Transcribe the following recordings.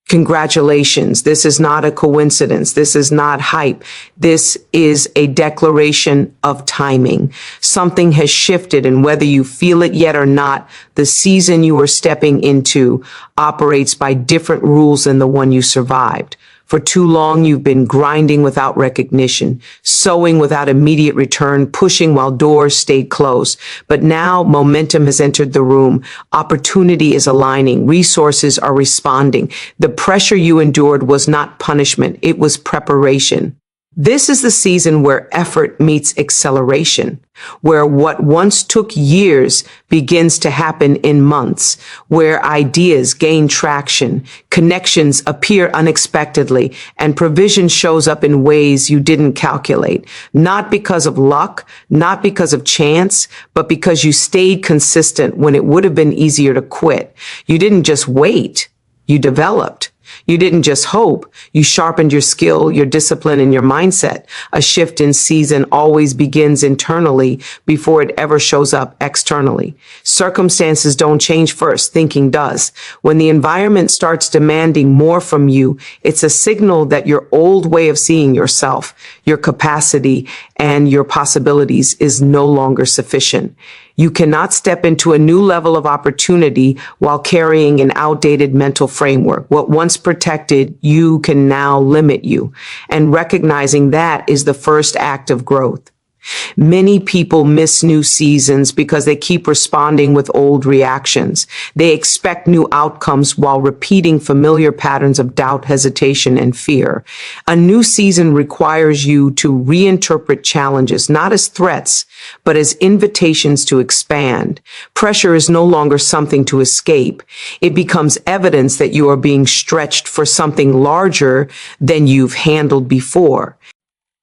Congratulations. This is not a coincidence. This is not hype. This is a declaration of timing. Something has shifted, and whether you feel it yet or not, the season you are stepping into operates by different rules than the one you survived. For too long, you've been grinding without recognition, sowing without immediate return, pushing while doors stayed closed. But now momentum has entered the room. Opportunity is aligning. Resources are responding. The pressure you endured was not punishment. It was preparation. This is the season where effort meets acceleration, where what once took years begins to happen in months, where ideas gain traction, connections appear unexpectedly, and provision shows up in ways you didn't calculate, not because of luck, not because of chance, but because you stayed consistent when it would have been easier to quit. You didn't just wait, you developed. You didn't just hope, you sharpened your skill, your discipline, and your mindset. A shift in season always begins internally before it ever shows up externally. Circumstances don't change first, thinking does. When the environment starts demanding more from you, it's a signal that your old way of seeing yourself, your capacity, and your possibilities is no longer sufficient. You cannot step into a new level of opportunity while carrying an outdated mental framework. What once protected you can now limit you. And recognizing that is the first act of growth. Many people miss new seasons because they keep responding with old reactions. They expect new outcomes while repeating familiar patterns of doubt, hesitation, and fear. A new season requires you to reinterpret challenges, not as threats, but as invitations to expand. Pressure is no longer something to escape. It becomes evidence that you are being stretched for something larger than you've handled before.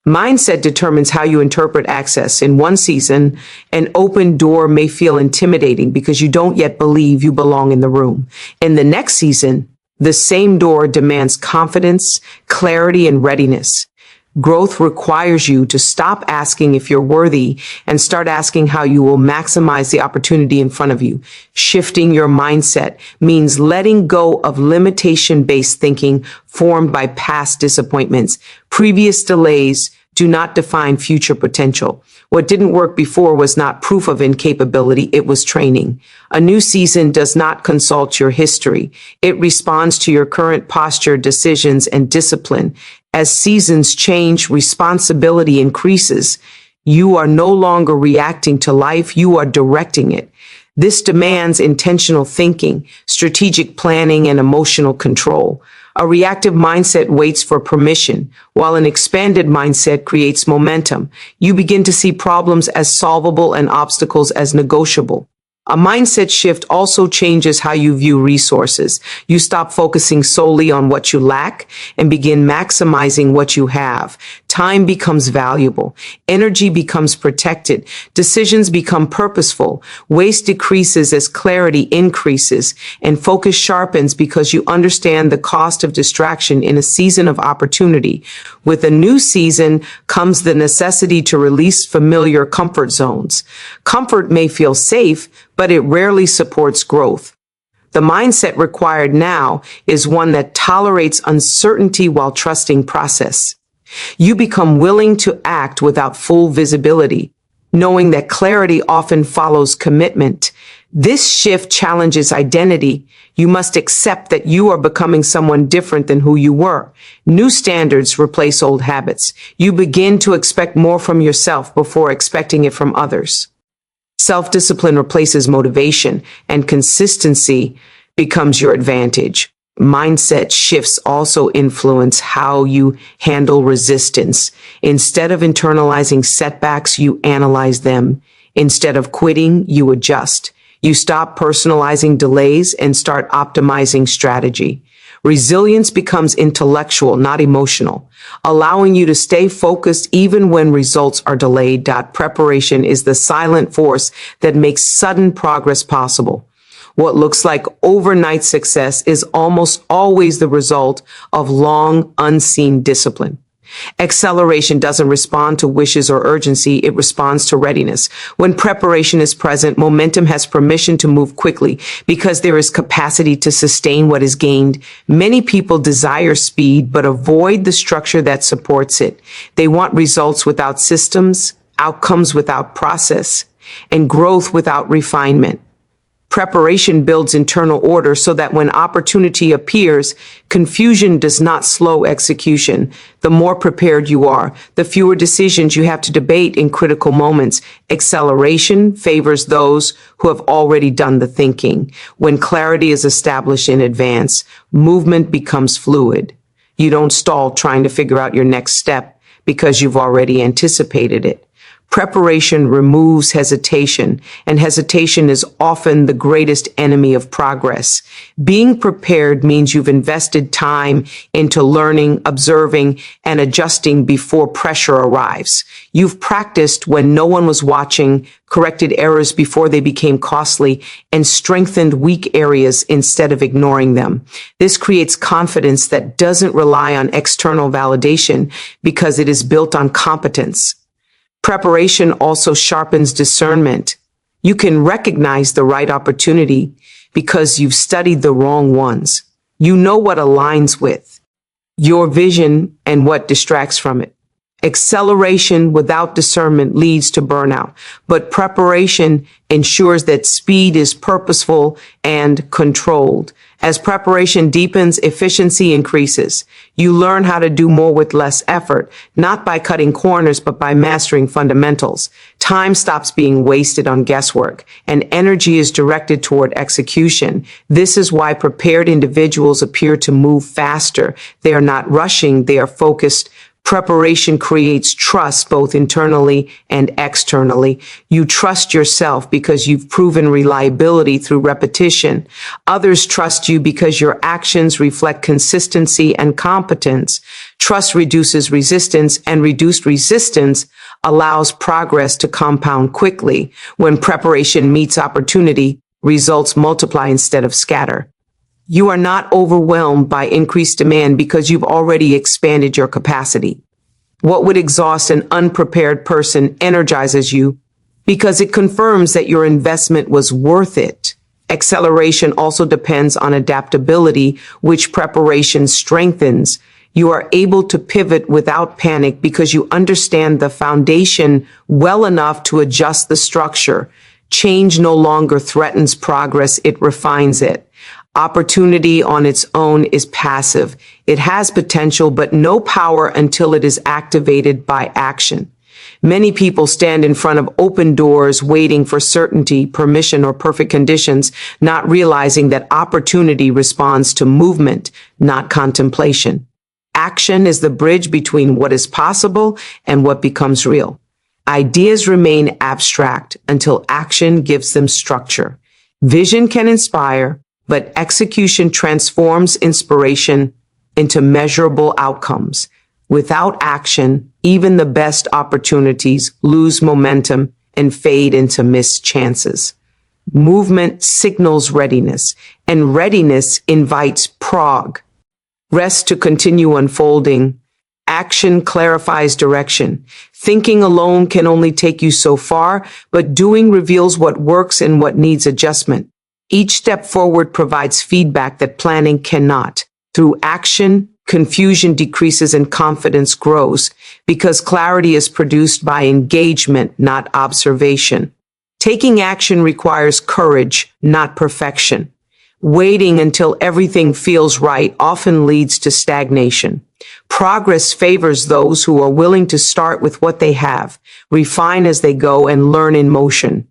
Mindset determines how you interpret access. In one season, an open door may feel intimidating because you don't yet believe you belong in the room. In the next season, the same door demands confidence, clarity, and readiness. Growth requires you to stop asking if you're worthy and start asking how you will maximize the opportunity in front of you. Shifting your mindset means letting go of limitation-based thinking formed by past disappointments. Previous delays do not define future potential. What didn't work before was not proof of incapability, it was training. A new season does not consult your history. It responds to your current posture, decisions, and discipline. As seasons change, responsibility increases. You are no longer reacting to life, you are directing it. This demands intentional thinking, strategic planning, and emotional control. A reactive mindset waits for permission, while an expanded mindset creates momentum. You begin to see problems as solvable and obstacles as negotiable. A mindset shift also changes how you view resources. You stop focusing solely on what you lack and begin maximizing what you have. Time becomes valuable. Energy becomes protected. Decisions become purposeful. Waste decreases as clarity increases, and focus sharpens because you understand the cost of distraction in a season of opportunity. With a new season comes the necessity to release familiar comfort zones. Comfort may feel safe, but it rarely supports growth. The mindset required now is one that tolerates uncertainty while trusting process. You become willing to act without full visibility, knowing that clarity often follows commitment. This shift challenges identity. You must accept that you are becoming someone different than who you were. New standards replace old habits. You begin to expect more from yourself before expecting it from others. Self-discipline replaces motivation, and consistency becomes your advantage. Mindset shifts also influence how you handle resistance. Instead of internalizing setbacks, you analyze them. Instead of quitting, you adjust. You stop personalizing delays and start optimizing strategy. Resilience becomes intellectual, not emotional, allowing you to stay focused even when results are delayed. Preparation is the silent force that makes sudden progress possible. What looks like overnight success is almost always the result of long, unseen discipline. Acceleration doesn't respond to wishes or urgency, it responds to readiness. When preparation is present, momentum has permission to move quickly because there is capacity to sustain what is gained. Many people desire speed but avoid the structure that supports it. They want results without systems, outcomes without process, and growth without refinement. Preparation builds internal order so that when opportunity appears, confusion does not slow execution. The more prepared you are, the fewer decisions you have to debate in critical moments. Acceleration favors those who have already done the thinking. When clarity is established in advance, movement becomes fluid. You don't stall trying to figure out your next step because you've already anticipated it. Preparation removes hesitation, and hesitation is often the greatest enemy of progress. Being prepared means you've invested time into learning, observing, and adjusting before pressure arrives. You've practiced when no one was watching, corrected errors before they became costly, and strengthened weak areas instead of ignoring them. This creates confidence that doesn't rely on external validation because it is built on competence. Preparation also sharpens discernment. You can recognize the right opportunity because you've studied the wrong ones. You know what aligns with your vision and what distracts from it. Acceleration without discernment leads to burnout, but preparation ensures that speed is purposeful and controlled. As preparation deepens, efficiency increases. You learn how to do more with less effort, not by cutting corners, but by mastering fundamentals. Time stops being wasted on guesswork, and energy is directed toward execution. This is why prepared individuals appear to move faster. They are not rushing, they are focused. Preparation creates trust both internally and externally. You trust yourself because you've proven reliability through repetition. Others trust you because your actions reflect consistency and competence. Trust reduces resistance, and reduced resistance allows progress to compound quickly. When preparation meets opportunity, results multiply instead of scatter. You are not overwhelmed by increased demand because you've already expanded your capacity. What would exhaust an unprepared person energizes you because it confirms that your investment was worth it. Acceleration also depends on adaptability, which preparation strengthens. You are able to pivot without panic because you understand the foundation well enough to adjust the structure. Change no longer threatens progress, it refines it. Opportunity on its own is passive. It has potential, but no power until it is activated by action. Many people stand in front of open doors waiting for certainty, permission, or perfect conditions, not realizing that opportunity responds to movement, not contemplation. Action is the bridge between what is possible and what becomes real. Ideas remain abstract until action gives them structure. Vision can inspire, but execution transforms inspiration into measurable outcomes. Without action, even the best opportunities lose momentum and fade into missed chances. Movement signals readiness, and readiness invites rest to continue unfolding. Action clarifies direction. Thinking alone can only take you so far, but doing reveals what works and what needs adjustment. Each step forward provides feedback that planning cannot. Through action, confusion decreases and confidence grows because clarity is produced by engagement, not observation. Taking action requires courage, not perfection. Waiting until everything feels right often leads to stagnation. Progress favors those who are willing to start with what they have, refine as they go, and learn in motion.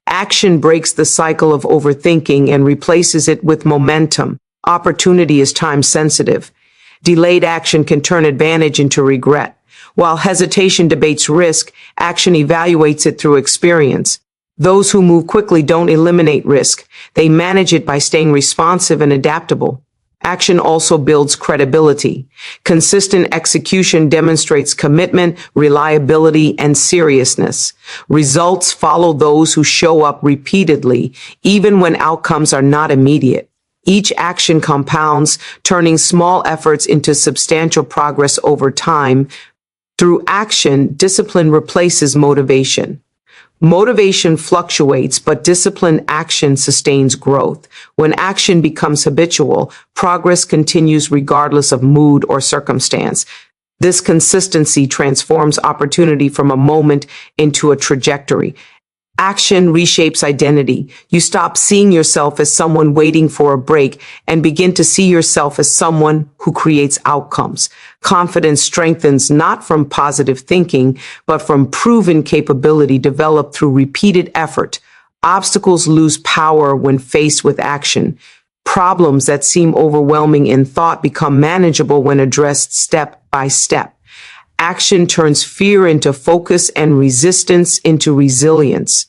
Action breaks the cycle of overthinking and replaces it with momentum. Opportunity is time sensitive. Delayed action can turn advantage into regret. While hesitation debates risk, action evaluates it through experience. Those who move quickly don't eliminate risk. They manage it by staying responsive and adaptable. Action also builds credibility. Consistent execution demonstrates commitment, reliability, and seriousness. Results follow those who show up repeatedly, even when outcomes are not immediate. Each action compounds, turning small efforts into substantial progress over time. Through action, discipline replaces motivation. Motivation fluctuates, but disciplined action sustains growth. When action becomes habitual, progress continues regardless of mood or circumstance. This consistency transforms opportunity from a moment into a trajectory. Action reshapes identity. You stop seeing yourself as someone waiting for a break and begin to see yourself as someone who creates outcomes. Confidence strengthens not from positive thinking, but from proven capability developed through repeated effort. Obstacles lose power when faced with action. Problems that seem overwhelming in thought become manageable when addressed step by step. Action turns fear into focus and resistance into resilience.